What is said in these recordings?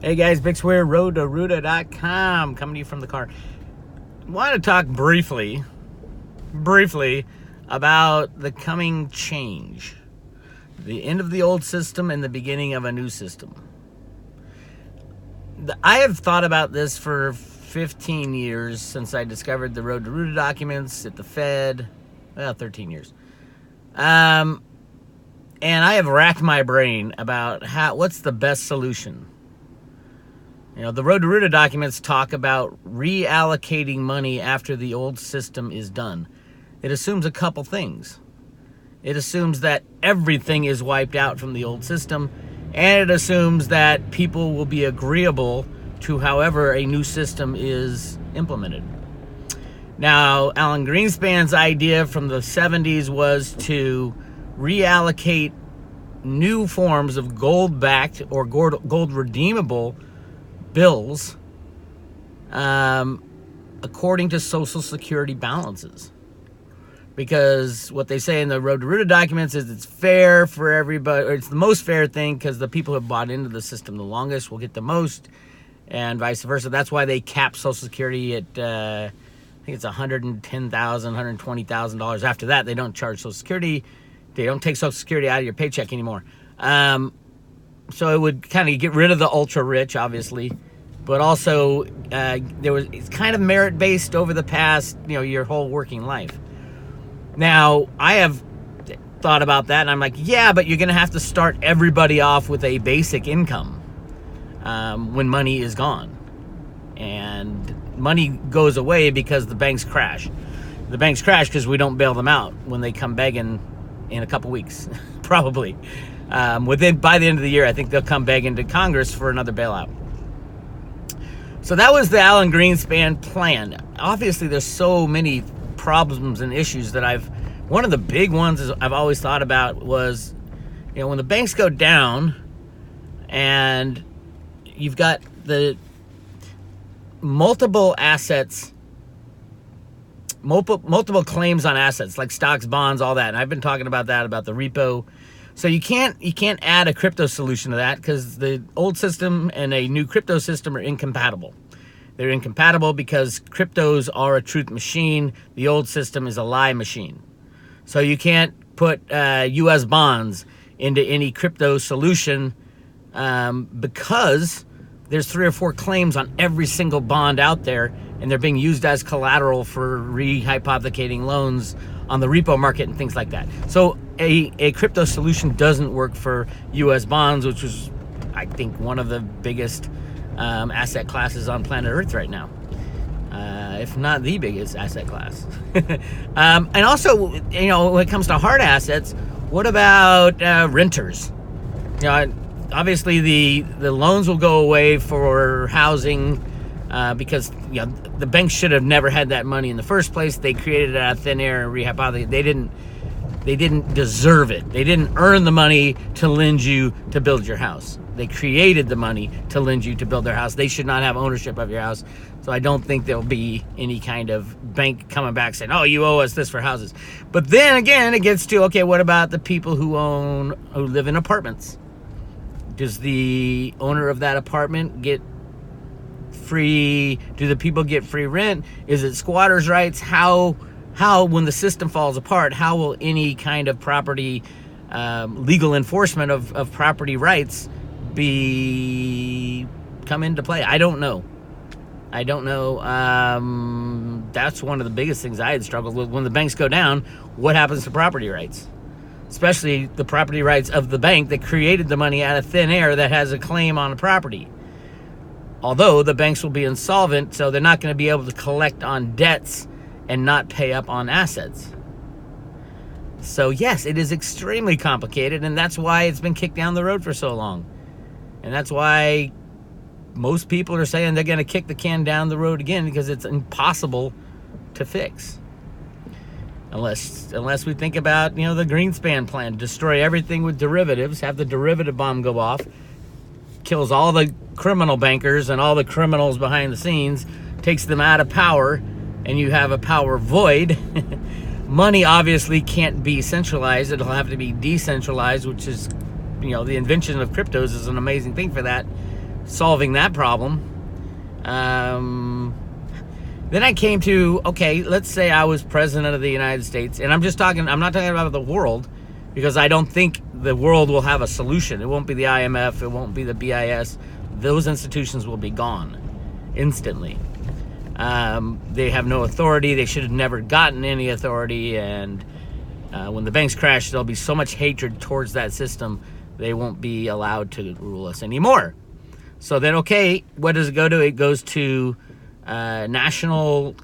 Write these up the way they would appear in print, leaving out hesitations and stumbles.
Hey guys, Bix Weir, roadtoruta.com, coming to you from the car. I want to talk briefly about the coming change. The end of the old system and the beginning of a new system. I have thought about this for 15 years since I discovered the Road to Ruta documents at the Fed. Well, 13 years. And I have racked my brain about what's the best solution. You know, the Road to Ruta documents talk about reallocating money after the old system is done. It assumes a couple things. It assumes that everything is wiped out from the old system, and it assumes that people will be agreeable to however a new system is implemented. Now, Alan Greenspan's idea from the 70s was to reallocate new forms of gold-backed or gold-redeemable bills according to Social Security balances. Because what they say in the Road to Ruta documents is it's fair for everybody, or it's the most fair thing because the people who have bought into the system the longest will get the most, and vice versa. That's why they cap Social Security at, I think it's $110,000, $120,000. After that, they don't charge Social Security. They don't take Social Security out of your paycheck anymore. So it would kind of get rid of the ultra rich, obviously, but also it's kind of merit based over the past, your whole working life. Now I have thought about that, and I'm like, yeah, but you're going to have to start everybody off with a basic income when money is gone, and money goes away because the banks crash. The banks crash because we don't bail them out when they come begging in a couple weeks, probably. By the end of the year, I think they'll come begging to Congress for another bailout. So that was the Alan Greenspan plan. Obviously, there's so many problems and issues that one of the big ones I've always thought about was, when the banks go down and you've got the multiple assets, multiple claims on assets like stocks, bonds, all that. And I've been talking about that, about the repo. So you can't add a crypto solution to that because the old system and a new crypto system are incompatible. They're incompatible because cryptos are a truth machine. The old system is a lie machine. So you can't put U.S. bonds into any crypto solution because there's 3 or 4 claims on every single bond out there, and they're being used as collateral for rehypothecating loans on the repo market and things like that. So a crypto solution doesn't work for U.S. bonds, which is, I think, one of the biggest asset classes on planet Earth right now, if not the biggest asset class. And also, when it comes to hard assets, what about renters? Obviously the loans will go away for housing because the banks should have never had that money in the first place. They created it out of thin air and rehypothecated. They didn't deserve it. They didn't earn the money to lend you to build your house. They created the money to lend you to build their house. They should not have ownership of your house. So I don't think there'll be any kind of bank coming back saying, oh, you owe us this for houses. But then again, it gets to, okay, what about the people who live in apartments? Does the owner of that apartment get free? Do the people get free rent? Is it squatters' rights? How when the system falls apart, how will any kind of property legal enforcement of property rights come into play? I don't know. That's one of the biggest things I had struggled with. When the banks go down, what happens to property rights? Especially the property rights of the bank that created the money out of thin air that has a claim on a property. Although the banks will be insolvent, so they're not going to be able to collect on debts and not pay up on assets. So yes, it is extremely complicated, and that's why it's been kicked down the road for so long. And that's why most people are saying they're going to kick the can down the road again, because it's impossible to fix. Unless we think about, the Greenspan plan, destroy everything with derivatives, have the derivative bomb go off, kills all the criminal bankers and all the criminals behind the scenes, takes them out of power, and you have a power void. Money obviously can't be centralized. It'll have to be decentralized, which is, the invention of cryptos is an amazing thing for that. solving that problem. Then I came to, okay, let's say I was president of the United States, and I'm not talking about the world, because I don't think the world will have a solution. It won't be the IMF, it won't be the BIS. Those institutions will be gone instantly. They have no authority. They should have never gotten any authority, and when the banks crash, there'll be so much hatred towards that system, they won't be allowed to rule us anymore. So then, okay, what does it go to? It goes to a national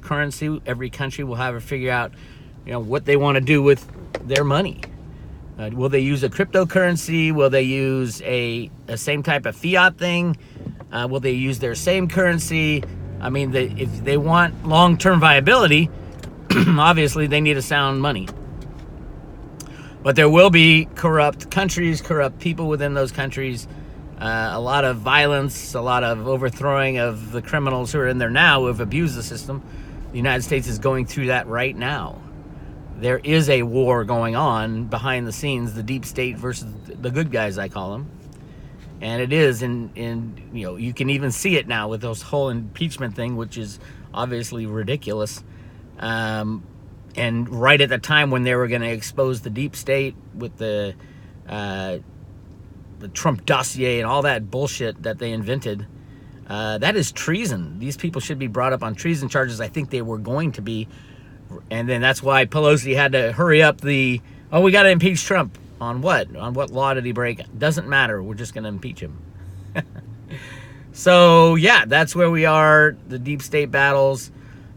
currency. Every country will have to figure out, what they want to do with their money. Will they use a cryptocurrency? Will they use a same type of fiat thing? Will they use their same currency? I mean, if they want long-term viability, obviously they need a sound money. But there will be corrupt countries, corrupt people within those countries, a lot of violence, a lot of overthrowing of the criminals who are in there now who have abused the system. The United States is going through that right now. There is a war going on behind the scenes, the deep state versus the good guys, I call them. And it is, you can even see it now with this whole impeachment thing, which is obviously ridiculous. And right at the time when they were going to expose the deep state with the Trump dossier and all that bullshit that they invented, that is treason. These people should be brought up on treason charges. I think they were going to be. And then that's why Pelosi had to hurry up we got to impeach Trump. On what? On what law did he break? Doesn't matter. We're just going to impeach him. So, yeah, that's where we are, the deep state battles.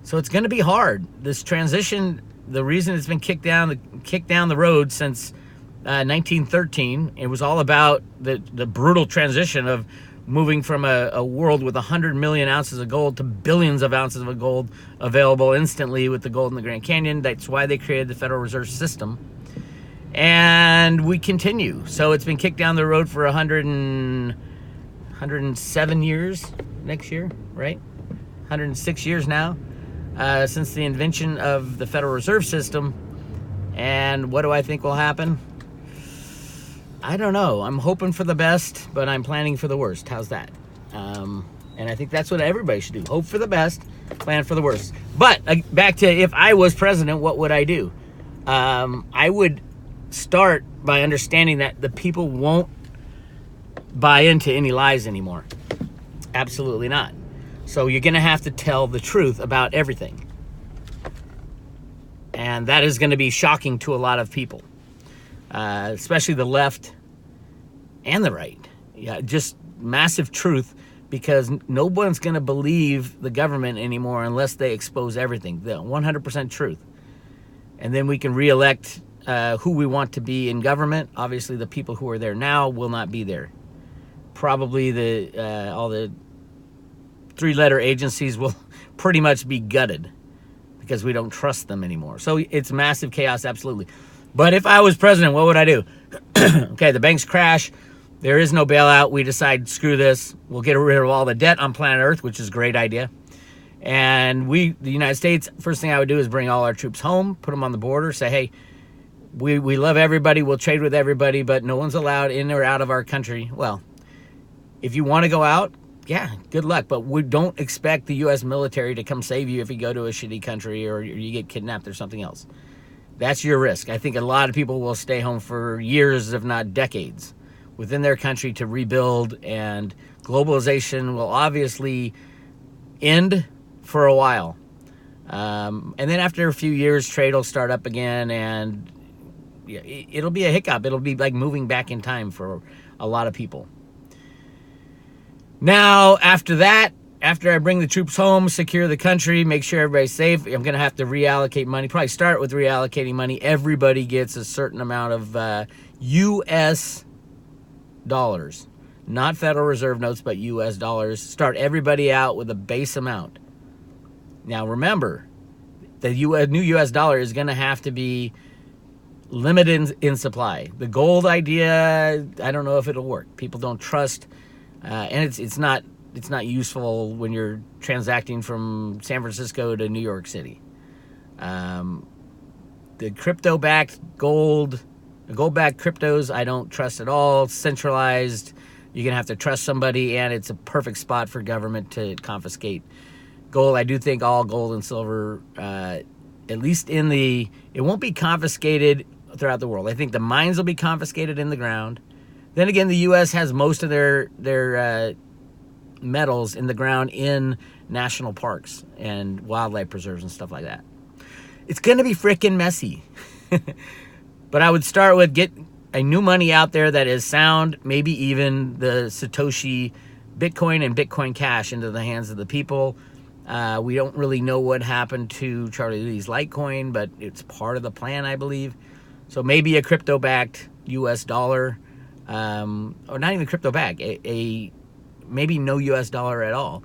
So it's going to be hard. This transition, the reason it's been kicked down the road since 1913, it was all about the brutal transition of moving from a world with 100 million ounces of gold to billions of ounces of gold available instantly with the gold in the Grand Canyon. That's why they created the Federal Reserve System. And we continue. So it's been kicked down the road for 107 years next year, right? 106 years now since the invention of the Federal Reserve System. And what do I think will happen? I don't know. I'm hoping for the best, but I'm planning for the worst. How's that? And I think that's what everybody should do. Hope for the best, plan for the worst. But back to if I was president, what would I do? I would start by understanding that the people won't buy into any lies anymore. Absolutely not. So you're going to have to tell the truth about everything. And that is going to be shocking to a lot of people, especially the left and the right. Yeah, just massive truth, because no one's going to believe the government anymore unless they expose everything, the 100% truth. And then we can re-elect who we want to be in government. Obviously, the people who are there now will not be there. Probably all the three-letter agencies will pretty much be gutted because we don't trust them anymore. So it's massive chaos, absolutely. But if I was president, what would I do? Okay, the banks crash. There is no bailout. We decide, screw this. We'll get rid of all the debt on planet Earth, which is a great idea. And the United States, first thing I would do is bring all our troops home, put them on the border, say, hey, we love everybody, we'll trade with everybody, but no one's allowed in or out of our country. Well, if you want to go out, yeah, good luck. But we don't expect the U.S. military to come save you if you go to a shitty country or you get kidnapped or something else. That's your risk. I think a lot of people will stay home for years, if not decades, within their country to rebuild, and globalization will obviously end for a while. And then after a few years, trade will start up again, and it'll be a hiccup. It'll be like moving back in time for a lot of people. Now, after that, after I bring the troops home, secure the country, make sure everybody's safe, I'm going to have to reallocate money. Probably start with reallocating money. Everybody gets a certain amount of U.S. dollars. Not Federal Reserve notes, but U.S. dollars. Start everybody out with a base amount. Now, remember, the new U.S. dollar is going to have to be limited in supply. The gold idea, I don't know if it'll work. People don't trust, and it's not useful when you're transacting from San Francisco to New York City. The crypto-backed gold-backed cryptos, I don't trust at all. Centralized, you're going to have to trust somebody, and it's a perfect spot for government to confiscate gold. I do think all gold and silver, at least it won't be confiscated throughout the world. I think the mines will be confiscated in the ground. Then again, the U.S. has most of their metals in the ground in national parks and wildlife preserves and stuff like that. It's going to be freaking messy. But I would start with get a new money out there that is sound, maybe even the Satoshi Bitcoin and Bitcoin Cash into the hands of the people. We don't really know what happened to Charlie Lee's Litecoin, but it's part of the plan, I believe. So maybe a crypto-backed U.S. dollar, or not even crypto-backed, maybe no U.S. dollar at all.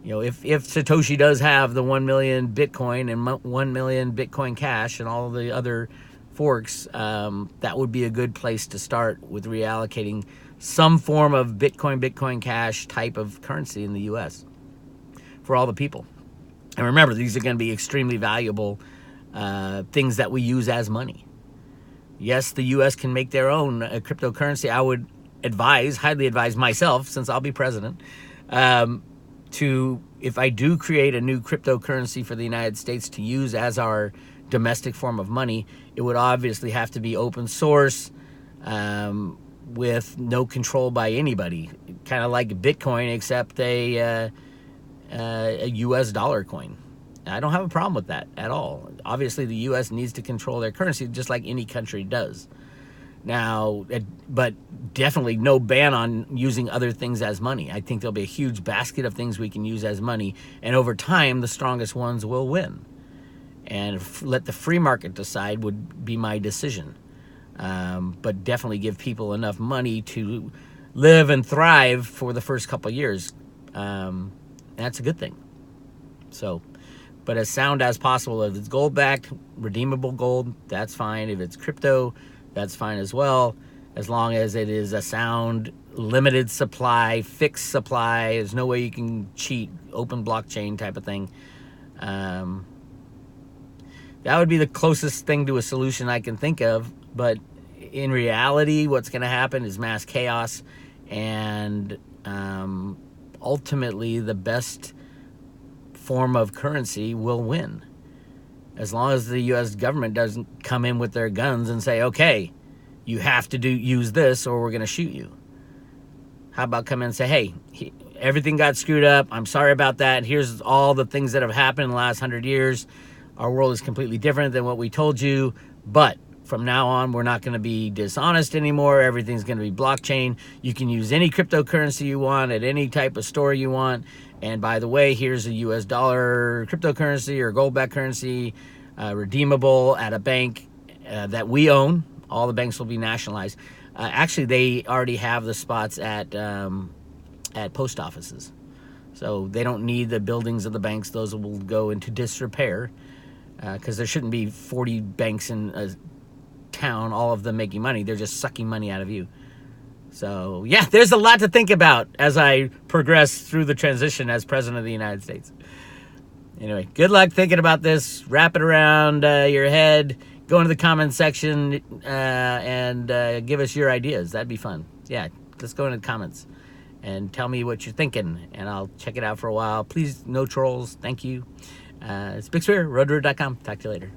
You know, if Satoshi does have the 1 million Bitcoin and 1 million Bitcoin Cash and all the other forks, that would be a good place to start with reallocating some form of Bitcoin Cash type of currency in the U.S. for all the people. And remember, these are going to be extremely valuable things that we use as money. Yes, the U.S. can make their own cryptocurrency. I would highly advise myself, since I'll be president, if I do create a new cryptocurrency for the United States to use as our domestic form of money, it would obviously have to be open source, with no control by anybody, kind of like Bitcoin, except a U.S. dollar coin. I don't have a problem with that at all. Obviously, the U.S. needs to control their currency just like any country does. Now, but definitely no ban on using other things as money. I think there'll be a huge basket of things we can use as money, and over time, the strongest ones will win. And let the free market decide would be my decision. But definitely give people enough money to live and thrive for the first couple of years. That's a good thing. So, but as sound as possible. If it's gold-backed, redeemable gold, that's fine. If it's crypto, that's fine as well, as long as it is a sound, limited supply, fixed supply. There's no way you can cheat, open blockchain type of thing. That would be the closest thing to a solution I can think of. But in reality, what's going to happen is mass chaos, and ultimately the best form of currency will win. As long as the U.S. government doesn't come in with their guns and say, okay, you have to use this or we're going to shoot you. How about come in and say, hey, everything got screwed up. I'm sorry about that. Here's all the things that have happened in the last 100 years. Our world is completely different than what we told you. But from now on, we're not going to be dishonest anymore. Everything's going to be blockchain. You can use any cryptocurrency you want at any type of store you want. And by the way, here's a U.S. dollar cryptocurrency or gold-backed currency, redeemable at a bank that we own. All the banks will be nationalized. Actually, they already have the spots at post offices. So they don't need the buildings of the banks. Those will go into disrepair because there shouldn't be 40 banks in a town, all of them making money. They're just sucking money out of you. So, yeah, there's a lot to think about as I progress through the transition as President of the United States. Anyway, good luck thinking about this. Wrap it around your head. Go into the comment section and give us your ideas. That'd be fun. Yeah, let's go into the comments and tell me what you're thinking, and I'll check it out for a while. Please, no trolls. Thank you. It's Bix Weir, roadroad.com. Talk to you later.